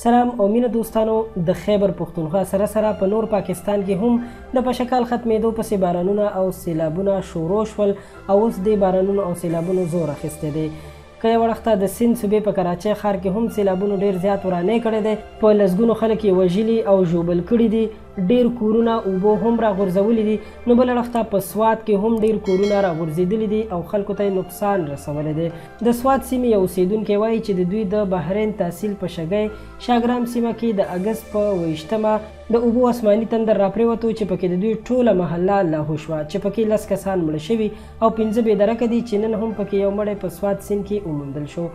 سلام او مینه دوستانو د خیبر پښتونخوا سره سره په نور پاکستان کې هم د پشکال ختمېدو پسې بارانونه او سیلابونه شروع شول او اوس د بارانونو او سیلابونو زور اخیستی دی. که یو وړښته د سیند صوبې په کراچۍ ښار کې هم سیلابونو ډېر زیات ورانی کړی دی. په لسګونو خلک یې وژلي او ژوبل کړي دي. ډېر کورونه اوبو هم راغورځولي دي. نو بله وړښته په سوات کې هم ډېر کورونه راغورځېدلي دي او خلکو ته یې نقصان رسولی دی. د سوات سیمې یو اوسېدونکی وایي چې د دوی د بحرین تحصیل په شګۍ شاګرام سیمه کې د اګست په 28مه د اوبو اسماني تندر راپرېوتو چې پکې د دوی ټوله محله لاهو شوه چې پکې 10 کسان مړه شوي او 15 بېدرکه دي چې نن هم پکې یو مړی په سوات سیند کې وموندل شو.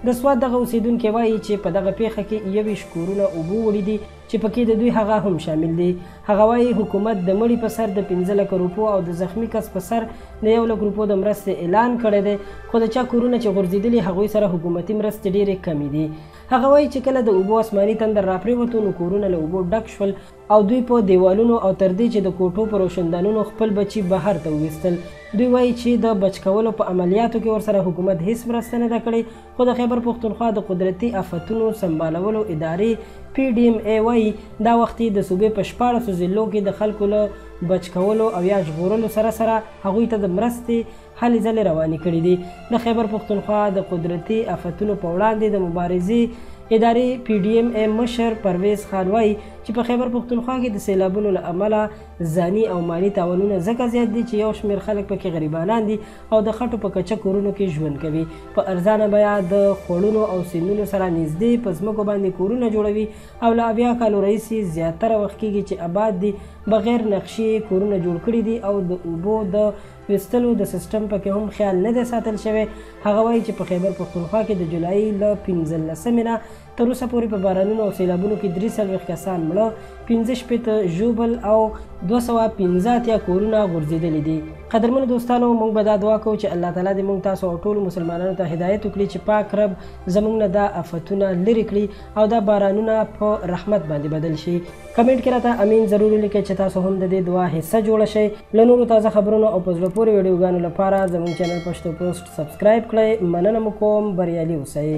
د سوات دغه اوسېدونکی وایي چې په دغه پیښه کې 21 کورونه اوبو وړي دي چې پکې د دوی هغه هم شامل دي. هغه وایي حکومت د مړي په سر د 15 لکه روپو او د زخمی کس په سر د 1 لک روپو د مرستې اعلان کړی دی، خو د چا کورونه چې غورځېدلي هغوی سره حکومتي مرستې ډېرې کمې دي. هغه وایي چې کله د اوبو اسماني تندر راپرېوتو نو کورونه له اوبو ډک شول او دوی په دیوالونو او تر دې چې د کوټو په روشندانونو خپل بچي بهر ته وویستل. دوی وایي چې د بچ کولو په عملیاتو کې ورسره حکومت هیڅ مرسته نه ده کړې، خو د خیبر پښتونخوا د قدرتي آفتونو سمبالولو ادارې PDMA وایي دا وخت د صوبې په 14 ضلعو کې د خلکو له بچ کولو او یا ژغورلو سره سره هغوی ته د مرستې هلې ځلې روانې کړي دي. د خیبر پښتونخوا د قدرتي آفتونو په وړاندې د مبارزې ادارې PDMA مشر پرویز خان وایي چې په خیبر پښتونخوا کې د سیلابونو له امله ځاني او مالي تاوانونه ځکه زیات دي چې یو شمېر خلک پکې غریبانان دي او د خټو په کچه کورونو کې ژوند کوي. په ارزانه بیه د خوړونو او سیندونو سره نږدې په ځمکو باندې کورونه جوړوي او له 80 کالو راهیسې زیاتره وخت کېږي چې آباد دي، بغیر نقشې کورونه جوړ کړي دي او د اوبو د ویستلو د سیستم پکې هم خیال نه دی ساتل شوی. هغه وایي چې په خیبر پښتونخوا کې د جولای له 15 نه تر اوسه پورې په بارانونو او سیلابونو کې 43 کسان مړه، 15 ژوبل او 215 کورونه غورځېدلي دي. قدرمنو دوستانو، موږ به دا دعا کوو چې الله تعالی دې موږ تاسو او ټولو مسلمانانو ته هدایت وکړي چې پاک رب زموږ نه دا آفتونه لرې کړي او دا بارانونه په رحمت باندې بدل شي. کمنټ کې راته امین ضرور ولیکئ چې تاسو هم د دې دعا حصه جوړه شئ. له نورو تازه خبرونو او په زړه پورې ویډیوګانو لپاره زموږ چینل پښتو پوسټ سبسکرایب کړئ. مننه مو کوم، بریالي اوسئ.